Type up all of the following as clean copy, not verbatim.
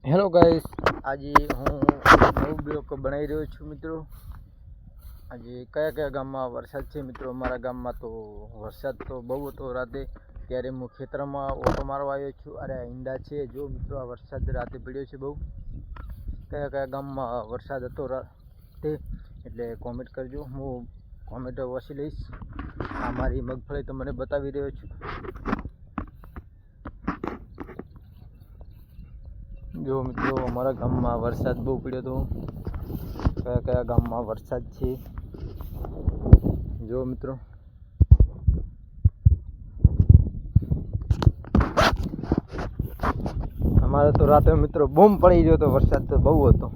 Hello guys, આજે હું નવું બ્લોગ બનાવી રહ્યો છું મિત્રો। આજે કયા કયા ગામમાં વરસાદ છે મિત્રો। અમારા ગામમાં તો વરસાદ તો બહુ હતો રાતે, ત્યારે હું ખેતરમાં ઓટો મારવા આવ્યો છું। અરે ઈંડા છે જો મિત્રો, આ વરસાદ રાતે પડ્યો છે બહુ। કયા કયા ગામમાં વરસાદ હતો રાતે એટલે કોમેન્ટ કરજો, હું કોમેન્ટ વાંચી લઈશ। આ મારી મગફળી તમને બતાવી રહ્યો છું। જો મિત્રો, અમારા ગામમાં વરસાદ બહુ પડ્યો હતો। કયા કયા ગામમાં વરસાદ છે જો મિત્રો। અમારે તો રાતે મિત્રો બૂમ પડી ગયો હતો, વરસાદ તો બહુ હતો।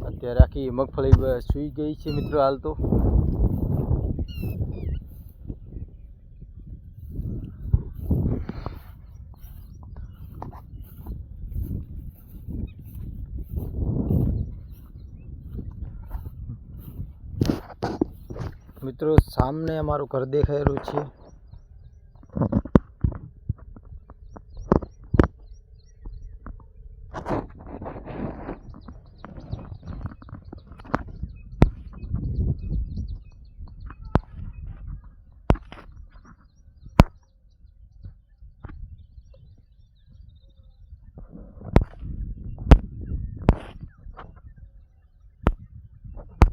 અત્યારે આખી મગફળી સૂઈ ગઈ છે મિત્રો હાલ તો। મિત્રો સામને અમારું ઘર દેખાઈ રહ્યું છે।